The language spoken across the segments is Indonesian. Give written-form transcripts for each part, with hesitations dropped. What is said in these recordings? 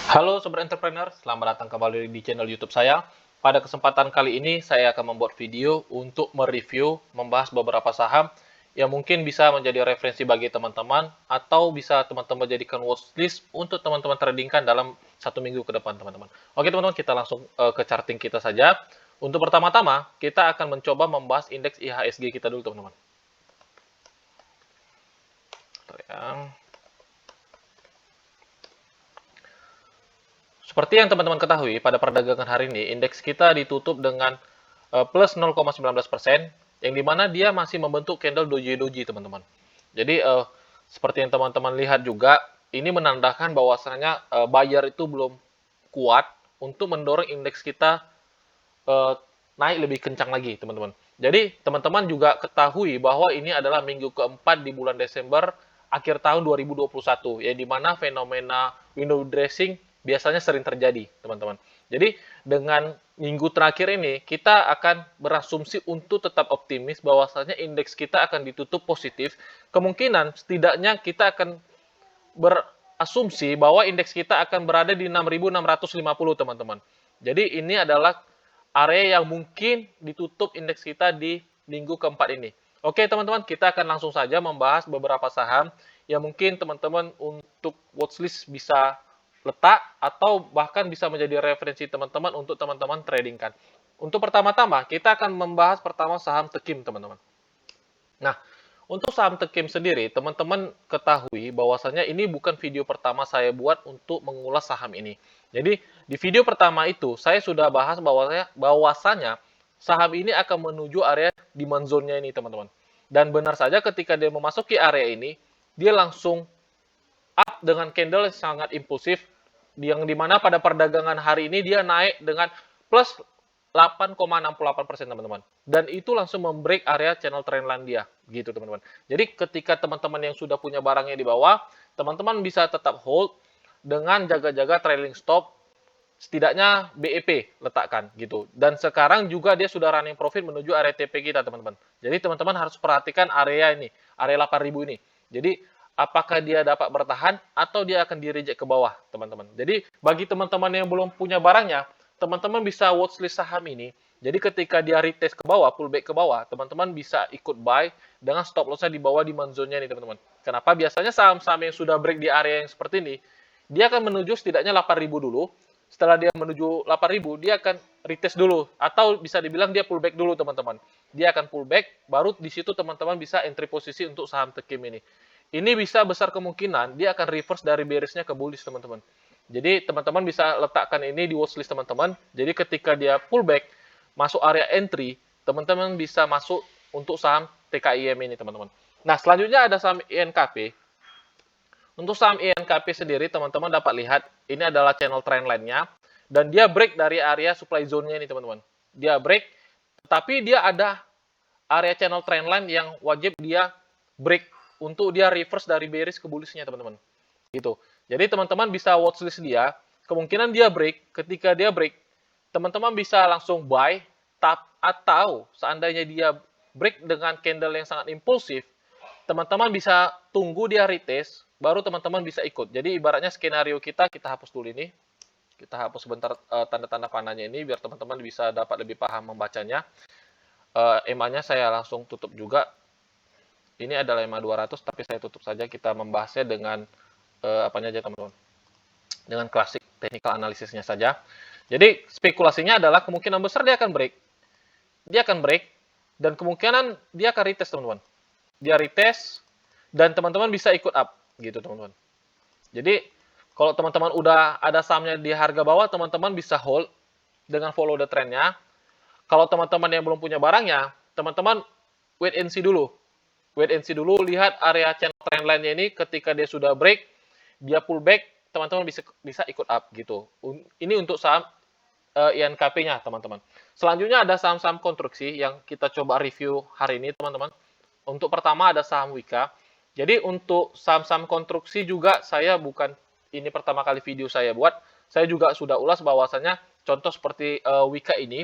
Halo Sobat Entrepreneur, selamat datang kembali di channel YouTube saya. Pada kesempatan kali ini saya akan membuat video untuk mereview, membahas beberapa saham yang mungkin bisa menjadi referensi bagi teman-teman atau bisa teman-teman jadikan watchlist untuk teman-teman tradingkan dalam 1 minggu ke depan, teman-teman. Oke teman-teman, kita langsung ke charting kita saja. Untuk pertama-tama, kita akan mencoba membahas indeks IHSG kita dulu, teman-teman. Seperti yang teman-teman ketahui, pada perdagangan hari ini, indeks kita ditutup dengan plus 0,19%, yang dimana dia masih membentuk candle doji-doji, teman-teman. Jadi, seperti yang teman-teman lihat juga, ini menandakan bahwasanya buyer itu belum kuat untuk mendorong indeks kita naik lebih kencang lagi, teman-teman. Jadi, teman-teman juga ketahui bahwa ini adalah minggu keempat di bulan Desember, akhir tahun 2021, ya, di mana fenomena window dressing biasanya sering terjadi, teman-teman. Jadi, dengan minggu terakhir ini, kita akan berasumsi untuk tetap optimis bahwasanya indeks kita akan ditutup positif. Kemungkinan setidaknya kita akan berasumsi bahwa indeks kita akan berada di 6.650, teman-teman. Jadi, ini adalah area yang mungkin ditutup indeks kita di minggu keempat ini. Oke teman-teman, kita akan langsung saja membahas beberapa saham yang mungkin teman-teman untuk watchlist bisa letak atau bahkan bisa menjadi referensi teman-teman untuk teman-teman tradingkan. Untuk pertama-tama, kita akan membahas pertama saham Tekim, teman-teman. Nah, untuk saham Tekim sendiri, teman-teman ketahui bahwasanya ini bukan video pertama saya buat untuk mengulas saham ini. Jadi, di video pertama itu, saya sudah bahas bahwasanya saham ini akan menuju area demand zone-nya ini, teman-teman. Dan benar saja ketika dia memasuki area ini, dia langsung up dengan candle yang sangat impulsif, yang dimana pada perdagangan hari ini dia naik dengan plus 8,68%, teman-teman. Dan itu langsung membreak area channel trendline dia, gitu teman-teman. Jadi ketika teman-teman yang sudah punya barangnya di bawah, teman-teman bisa tetap hold dengan jaga-jaga trailing stop, setidaknya BEP letakkan gitu. Dan sekarang juga dia sudah running profit menuju area TP kita, teman-teman. Jadi teman-teman harus perhatikan area ini, area 8.000 ini. Jadi apakah dia dapat bertahan atau dia akan di-reject ke bawah, teman-teman. Jadi bagi teman-teman yang belum punya barangnya, teman-teman bisa watchlist saham ini. Jadi ketika dia retest ke bawah, pullback ke bawah, teman-teman bisa ikut buy dengan stop loss-nya di bawah demand zone-nya nih, teman-teman. Kenapa? Biasanya saham-saham yang sudah break di area yang seperti ini, dia akan menuju setidaknya 8.000 dulu. Setelah dia menuju 8.000, dia akan retest dulu. Atau bisa dibilang dia pullback dulu, teman-teman. Dia akan pullback, baru di situ teman-teman bisa entry posisi untuk saham Tekim ini. Ini bisa besar kemungkinan dia akan reverse dari bearish-nya ke bullish, teman-teman. Jadi teman-teman bisa letakkan ini di watchlist teman-teman. Jadi ketika dia pullback masuk area entry, teman-teman bisa masuk untuk saham TKIM ini, teman-teman. Nah, selanjutnya ada saham INKP. Untuk saham INKP sendiri, teman-teman dapat lihat ini adalah channel trendline-nya dan dia break dari area supply zone-nya ini, teman-teman. Dia break, tapi dia ada area channel trendline yang wajib dia break untuk dia reverse dari bearish ke bullish-nya, teman-teman. Gitu. Jadi teman-teman bisa watchlist dia, kemungkinan dia break, ketika dia break, teman-teman bisa langsung buy, atau seandainya dia break dengan candle yang sangat impulsif, teman-teman bisa tunggu dia retest, baru teman-teman bisa ikut. Jadi ibaratnya skenario kita hapus dulu ini. Kita hapus sebentar tanda-tanda panahnya ini, biar teman-teman bisa dapat lebih paham membacanya. EMA-nya saya langsung tutup juga. Ini adalah EMA 200, tapi saya tutup saja. Kita membahasnya dengan apanya aja, teman-teman. Dengan klasik technical analisisnya saja. Jadi spekulasinya adalah kemungkinan besar dia akan break. Dia akan break, dan kemungkinan dia akan retest, teman-teman. Dia retest, dan teman-teman bisa ikut up, gitu, teman-teman. Jadi, kalau teman-teman udah ada sahamnya di harga bawah, teman-teman bisa hold dengan follow the trend-nya. Kalau teman-teman yang belum punya barangnya, teman-teman wait and see dulu. Wait and see dulu, lihat area channel trendline-nya ini, ketika dia sudah break, dia pullback, teman-teman bisa ikut up, gitu. Ini untuk saham INKP-nya, teman-teman. Selanjutnya ada saham-saham konstruksi yang kita coba review hari ini, teman-teman. Untuk pertama ada saham Wika. Jadi untuk saham-saham konstruksi juga saya bukan ini pertama kali video saya buat. Saya juga sudah ulas bahwasannya contoh seperti Wika ini,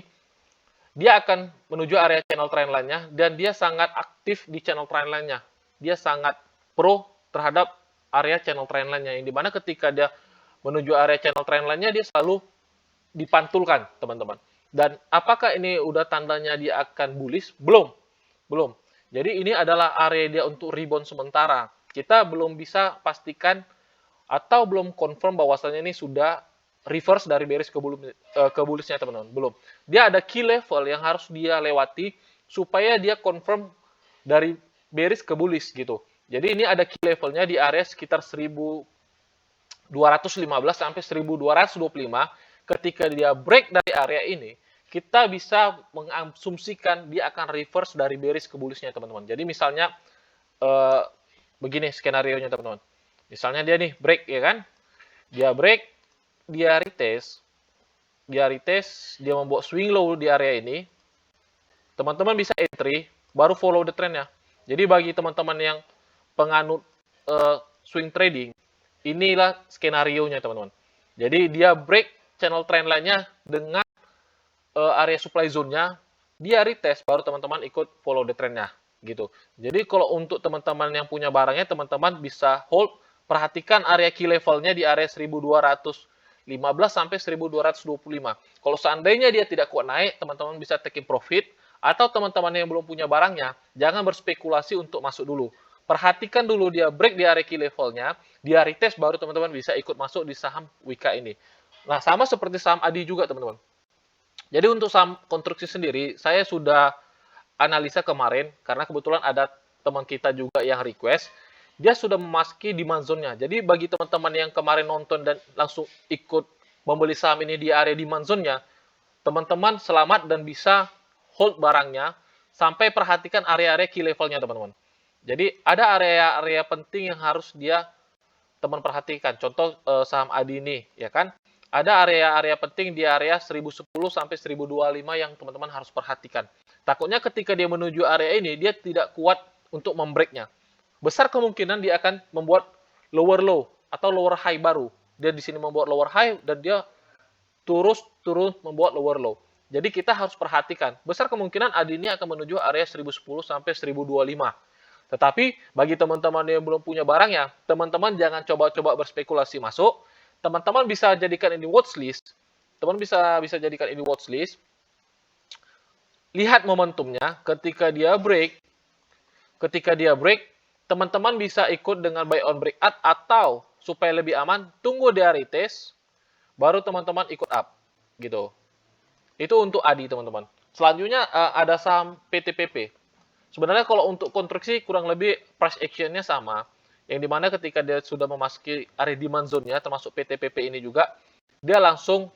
dia akan menuju area channel trendline-nya dan dia sangat aktif di channel trendline-nya. Dia sangat pro terhadap area channel trendline-nya, yang dimana ketika dia menuju area channel trendline-nya dia selalu dipantulkan, teman-teman. Dan apakah ini udah tandanya dia akan bullish? Belum. Belum. Jadi ini adalah area dia untuk rebound sementara. Kita belum bisa pastikan atau belum confirm bahwasannya ini sudah reverse dari bearish ke bullishnya, teman-teman. Belum. Dia ada key level yang harus dia lewati supaya dia confirm dari bearish ke bullish gitu. Jadi ini ada key levelnya di area sekitar 1215 sampai 1225. Ketika dia break dari area ini, kita bisa mengasumsikan dia akan reverse dari bearish ke bullishnya, teman-teman. Jadi misalnya begini skenario-nya, teman-teman. Misalnya dia nih break, ya kan? Dia break, dia retest, dia membuat swing low di area ini. Teman-teman bisa entry, baru follow the trend ya. Jadi bagi teman-teman yang penganut swing trading, inilah skenario-nya, teman-teman. Jadi dia break channel trend line-nya dengan area supply zone-nya, dia retest, baru teman-teman ikut follow the trend-nya gitu. Jadi kalau untuk teman-teman yang punya barangnya, teman-teman bisa hold, perhatikan area key level-nya di area 1215 sampai 1225. Kalau seandainya dia tidak kuat naik, teman-teman bisa taking profit, atau teman-teman yang belum punya barangnya, jangan berspekulasi untuk masuk dulu. Perhatikan dulu dia break di area key level-nya, dia retest, baru teman-teman bisa ikut masuk di saham Wika ini. Nah, sama seperti saham ADI juga, teman-teman. Jadi untuk saham konstruksi sendiri, saya sudah analisa kemarin, karena kebetulan ada teman kita juga yang request, dia sudah memasuki demand zone-nya. Jadi bagi teman-teman yang kemarin nonton dan langsung ikut membeli saham ini di area demand zone-nya, teman-teman selamat dan bisa hold barangnya, sampai perhatikan area-area key level-nya, teman-teman. Jadi ada area-area penting yang harus dia teman perhatikan. Contoh saham ADI ini, ya kan? Ada area-area penting di area 1010 sampai 1025 yang teman-teman harus perhatikan. Takutnya ketika dia menuju area ini, dia tidak kuat untuk membreaknya. Besar kemungkinan dia akan membuat lower low atau lower high baru. Dia di sini membuat lower high dan dia turun membuat lower low. Jadi kita harus perhatikan. Besar kemungkinan ADI ini akan menuju area 1010 sampai 1025. Tetapi bagi teman-teman yang belum punya barangnya, teman-teman jangan coba-coba berspekulasi masuk. Teman-teman bisa jadikan ini watchlist. Teman bisa jadikan ini watchlist. Lihat momentumnya ketika dia break. Teman-teman bisa ikut dengan buy on breakout, atau supaya lebih aman, tunggu dia retest, baru teman-teman ikut up gitu. Itu untuk ADI, teman-teman. Selanjutnya ada saham PTPP. Sebenarnya kalau untuk konstruksi kurang lebih price action-nya sama. Yang dimana ketika dia sudah memasuki area demand zone-nya, termasuk PTPP ini juga, dia langsung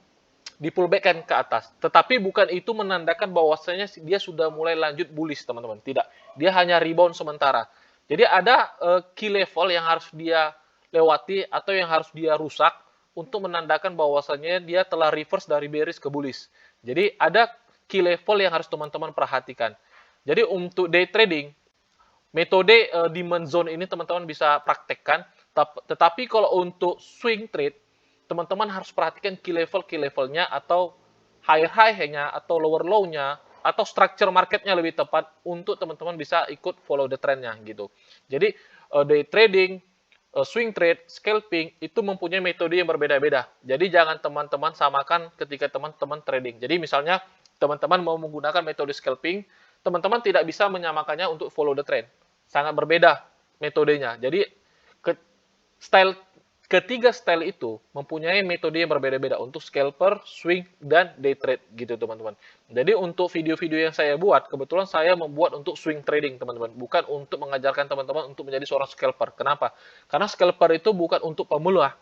di pullback-kan ke atas. Tetapi bukan itu menandakan bahwasanya dia sudah mulai lanjut bullish, teman-teman. Tidak. Dia hanya rebound sementara. Jadi ada key level yang harus dia lewati atau yang harus dia rusak untuk menandakan bahwasanya dia telah reverse dari bearish ke bullish. Jadi ada key level yang harus teman-teman perhatikan. Jadi untuk day trading, metode demand zone ini teman-teman bisa praktekkan. Tetapi kalau untuk swing trade, teman-teman harus perhatikan key levelnya, atau higher high-nya, atau lower low-nya, atau structure market-nya lebih tepat, untuk teman-teman bisa ikut follow the trend-nya gitu. Jadi day trading, swing trade, scalping itu mempunyai metode yang berbeda-beda. Jadi jangan teman-teman samakan ketika teman-teman trading. Jadi misalnya teman-teman mau menggunakan metode scalping, teman-teman tidak bisa menyamakannya untuk follow the trend. Sangat berbeda metodenya. Jadi ketiga style itu mempunyai metode yang berbeda-beda untuk scalper, swing, dan day trade gitu, teman-teman. Jadi untuk video-video yang saya buat, kebetulan saya membuat untuk swing trading, teman-teman. Bukan untuk mengajarkan teman-teman untuk menjadi seorang scalper. Kenapa? Karena scalper itu bukan untuk pemula.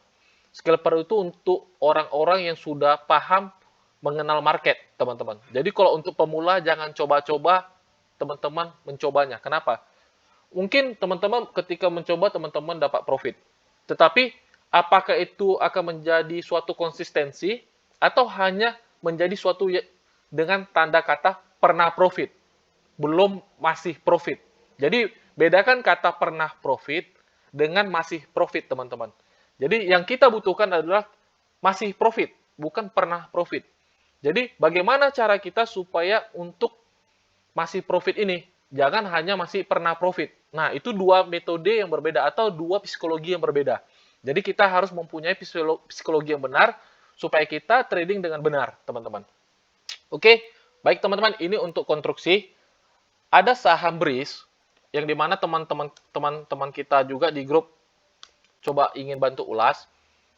Scalper itu untuk orang-orang yang sudah paham mengenal market, teman-teman. Jadi kalau untuk pemula, jangan coba-coba teman-teman mencobanya. Kenapa? Mungkin teman-teman ketika mencoba, teman-teman dapat profit. Tetapi apakah itu akan menjadi suatu konsistensi atau hanya menjadi suatu dengan tanda kata pernah profit, belum masih profit. Jadi bedakan kata pernah profit dengan masih profit, teman-teman. Jadi yang kita butuhkan adalah masih profit, bukan pernah profit. Jadi bagaimana cara kita supaya untuk masih profit ini? Jangan hanya masih pernah profit. Nah, itu dua metode yang berbeda atau dua psikologi yang berbeda. Jadi kita harus mempunyai psikologi yang benar supaya kita trading dengan benar, teman-teman. Oke, baik teman-teman, ini untuk konstruksi. Ada saham BRIS yang dimana teman-teman kita juga di grup coba ingin bantu ulas.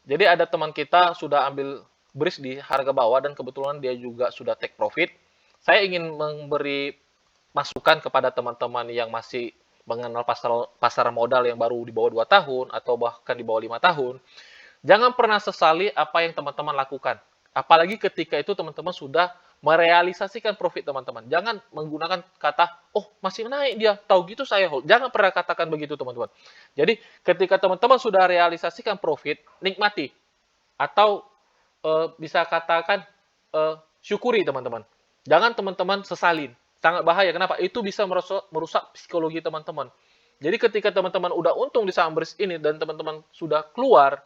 Jadi ada teman kita sudah ambil BRIS di harga bawah dan kebetulan dia juga sudah take profit. Saya ingin memberi masukan kepada teman-teman yang masih mengenal pasar modal yang baru di bawah 2 tahun atau bahkan di bawah 5 tahun. Jangan pernah sesali apa yang teman-teman lakukan. Apalagi ketika itu teman-teman sudah merealisasikan profit teman-teman. Jangan menggunakan kata, oh masih naik dia, tahu gitu saya hold. Jangan pernah katakan begitu teman-teman. Jadi ketika teman-teman sudah realisasikan profit, nikmati. Atau bisa katakan syukuri teman-teman. Jangan teman-teman sesalin. Sangat bahaya. Kenapa? Itu bisa merusak psikologi teman-teman. Jadi ketika teman-teman udah untung di saham BRIS ini dan teman-teman sudah keluar,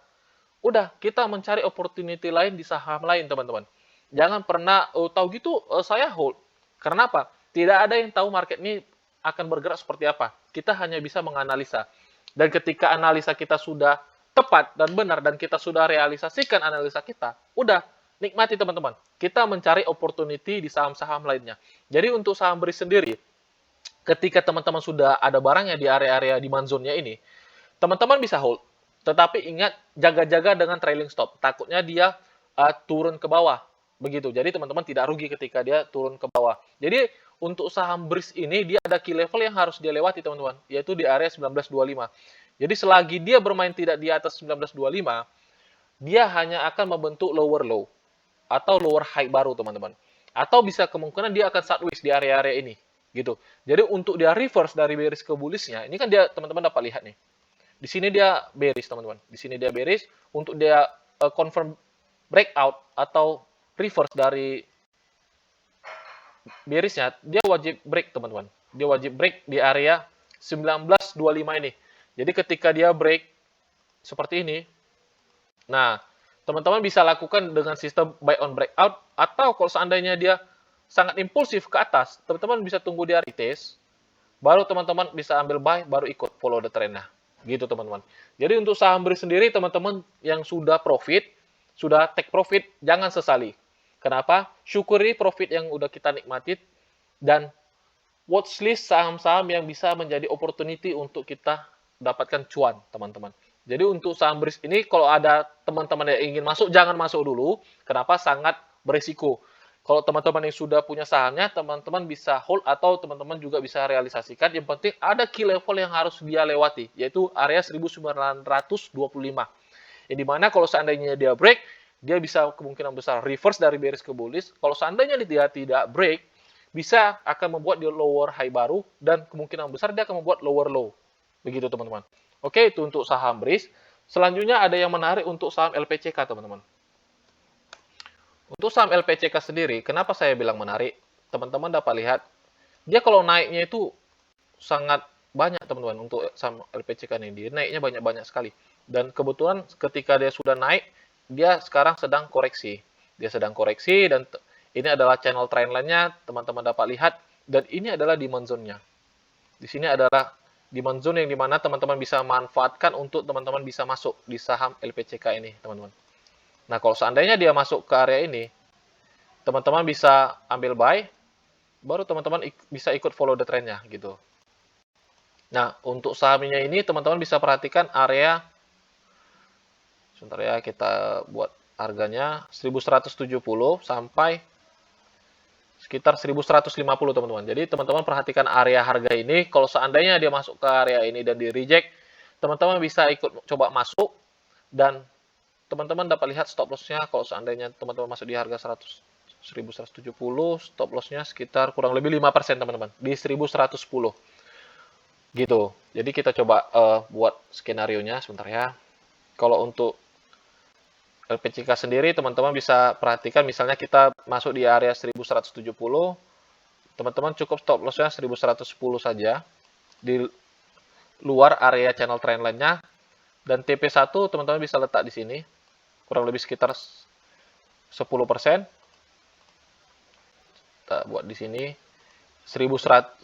udah kita mencari opportunity lain di saham lain teman-teman. Jangan pernah tahu gitu saya hold. Karena apa? Tidak ada yang tahu market ini akan bergerak seperti apa. Kita hanya bisa menganalisa. Dan ketika analisa kita sudah tepat dan benar dan kita sudah realisasikan analisa kita, udah nikmati teman-teman. Kita mencari opportunity di saham-saham lainnya. Jadi untuk saham BRIS sendiri, ketika teman-teman sudah ada barangnya di area-area demand zone-nya ini, teman-teman bisa hold. Tetapi ingat, jaga-jaga dengan trailing stop. Takutnya dia turun ke bawah. Begitu. Jadi teman-teman tidak rugi ketika dia turun ke bawah. Jadi untuk saham BRIS ini, dia ada key level yang harus dia lewati teman-teman. Yaitu di area 1925. Jadi selagi dia bermain tidak di atas 1925, dia hanya akan membentuk lower low. Atau lower high baru teman-teman. Atau bisa kemungkinan dia akan sideways di area-area ini. Gitu. Jadi untuk dia reverse dari bearish ke bullishnya, ini kan dia teman-teman dapat lihat nih. Di sini dia bearish, teman-teman. Di sini dia bearish. Untuk dia confirm breakout atau reverse dari bearishnya, dia wajib break, teman-teman. Dia wajib break di area 1925 ini. Jadi ketika dia break seperti ini, nah, teman-teman bisa lakukan dengan sistem buy on breakout, atau kalau seandainya dia sangat impulsif ke atas, teman-teman bisa tunggu dia retest, baru teman-teman bisa ambil buy, baru ikut follow the trend-nya. Gitu teman-teman. Jadi untuk saham BRIS sendiri teman-teman yang sudah profit, sudah take profit, jangan sesali. Kenapa? Syukuri profit yang udah kita nikmati dan watchlist saham-saham yang bisa menjadi opportunity untuk kita dapatkan cuan, teman-teman. Jadi untuk saham BRIS ini kalau ada teman-teman yang ingin masuk, jangan masuk dulu. Kenapa? Sangat berisiko. Kalau teman-teman yang sudah punya sahamnya, teman-teman bisa hold atau teman-teman juga bisa realisasikan. Yang penting ada key level yang harus dia lewati, yaitu area 1925. Yang dimana kalau seandainya dia break, dia bisa kemungkinan besar reverse dari bearish ke bullish. Kalau seandainya dia tidak break, bisa akan membuat dia lower high baru dan kemungkinan besar dia akan membuat lower low. Begitu teman-teman. Oke, itu untuk saham BRIS. Selanjutnya ada yang menarik untuk saham LPCK, teman-teman. Untuk saham LPCK sendiri, kenapa saya bilang menarik? Teman-teman dapat lihat, dia kalau naiknya itu sangat banyak, teman-teman, untuk saham LPCK ini. Dia naiknya banyak-banyak sekali. Dan kebetulan ketika dia sudah naik, dia sekarang sedang koreksi. Dia sedang koreksi, dan ini adalah channel trendline-nya, teman-teman dapat lihat. Dan ini adalah demand zone-nya. Di sini adalah demand zone yang dimana teman-teman bisa manfaatkan untuk teman-teman bisa masuk di saham LPCK ini, teman-teman. Nah, kalau seandainya dia masuk ke area ini, teman-teman bisa ambil buy, baru teman-teman bisa ikut follow the trend-nya, gitu. Nah, untuk sahamnya ini, teman-teman bisa perhatikan area, sebentar ya, kita buat harganya 1170 sampai sekitar 1150 teman-teman. Jadi teman-teman perhatikan area harga ini, kalau seandainya dia masuk ke area ini dan di reject, teman-teman bisa ikut coba masuk dan teman-teman dapat lihat stop loss-nya. Kalau seandainya teman-teman masuk di harga 1170, stop loss-nya sekitar kurang lebih 5% teman-teman, di 1110. Gitu. Jadi kita coba buat skenario-nya sebentar ya. Kalau untuk LPCK sendiri, teman-teman bisa perhatikan misalnya kita masuk di area 1170, teman-teman cukup stop loss-nya 1110 saja, di luar area channel trendline-nya, dan TP1 teman-teman bisa letak di sini, kurang lebih sekitar 10%. Kita buat di sini, 1290,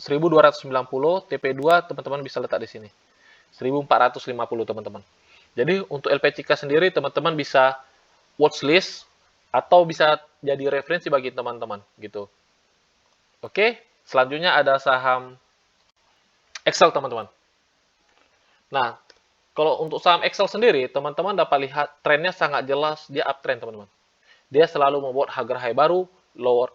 TP2 teman-teman bisa letak di sini, 1450 teman-teman. Jadi untuk LPCK sendiri teman-teman bisa watchlist atau bisa jadi referensi bagi teman-teman gitu. Oke, selanjutnya ada saham Excel teman-teman. Nah, kalau untuk saham Excel sendiri, teman-teman dapat lihat trennya sangat jelas, dia uptrend teman-teman. Dia selalu membuat harga high baru,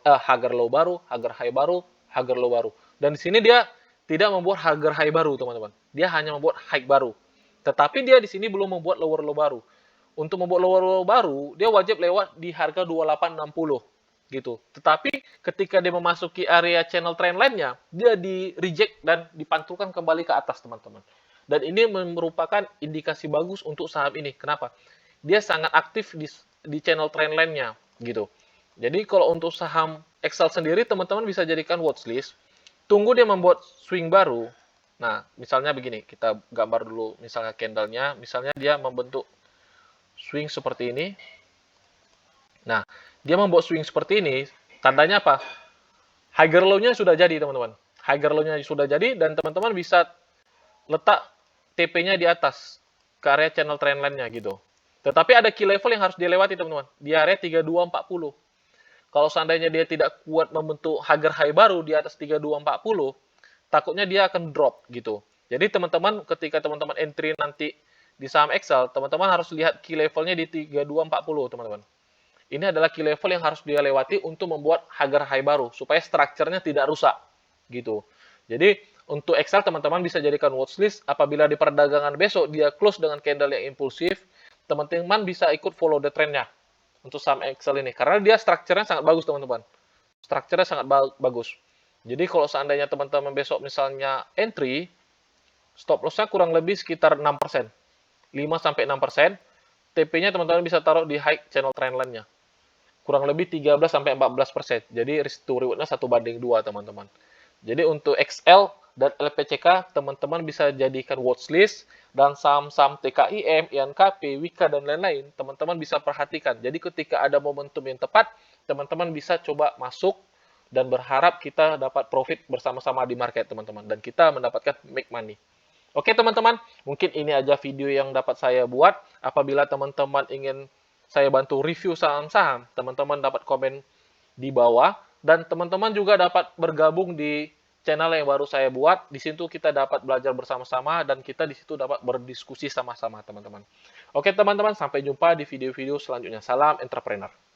harga low baru, harga high baru, harga low baru. Dan di sini dia tidak membuat harga high baru teman-teman. Dia hanya membuat high baru. Tetapi dia di sini belum membuat lower low baru. Untuk membuat lower low baru, dia wajib lewat di harga 2860 gitu. Tetapi ketika dia memasuki area channel trend line-nya, dia di reject dan dipantulkan kembali ke atas teman-teman. Dan ini merupakan indikasi bagus untuk saham ini. Kenapa? Dia sangat aktif di channel trend line-nya gitu. Jadi kalau untuk saham Excel sendiri teman-teman bisa jadikan watchlist. Tunggu dia membuat swing baru. Nah, misalnya begini, kita gambar dulu misalnya candle-nya, misalnya dia membentuk swing seperti ini. Nah, dia membuat swing seperti ini, tandanya apa? Higher low-nya sudah jadi, teman-teman. Higher low-nya sudah jadi, dan teman-teman bisa letak TP-nya di atas, ke area channel trendline-nya gitu. Tetapi ada key level yang harus dilewati, teman-teman. Di area 3240. Kalau seandainya dia tidak kuat membentuk harga high baru di atas 3240, takutnya dia akan drop gitu. Jadi teman-teman ketika teman-teman entry nanti di saham Excel, teman-teman harus lihat key levelnya di 3240, teman-teman. Ini adalah key level yang harus dia lewati untuk membuat harga high baru supaya strukturnya tidak rusak gitu. Jadi untuk Excel teman-teman bisa jadikan watchlist apabila di perdagangan besok dia close dengan candle yang impulsif, teman-teman bisa ikut follow the trend-nya untuk saham Excel ini karena dia strukturnya sangat bagus teman-teman. Strukturnya sangat bagus. Jadi kalau seandainya teman-teman besok misalnya entry, stop loss-nya kurang lebih sekitar 6%. 5-6%. TP-nya teman-teman bisa taruh di high channel trend line-nya. Kurang lebih 13-14%. Jadi risk to reward-nya 1:2 teman-teman. Jadi untuk XL dan LPCK teman-teman bisa jadikan watchlist dan saham-saham TKIM, INKP, Wika dan lain-lain teman-teman bisa perhatikan. Jadi ketika ada momentum yang tepat, teman-teman bisa coba masuk dan berharap kita dapat profit bersama-sama di market teman-teman dan kita mendapatkan make money. Oke teman-teman, mungkin ini aja video yang dapat saya buat. Apabila teman-teman ingin saya bantu review saham-saham, teman-teman dapat komen di bawah dan teman-teman juga dapat bergabung di channel yang baru saya buat. Di situ kita dapat belajar bersama-sama dan kita di situ dapat berdiskusi sama-sama teman-teman. Oke teman-teman, sampai jumpa di video-video selanjutnya. Salam entrepreneur.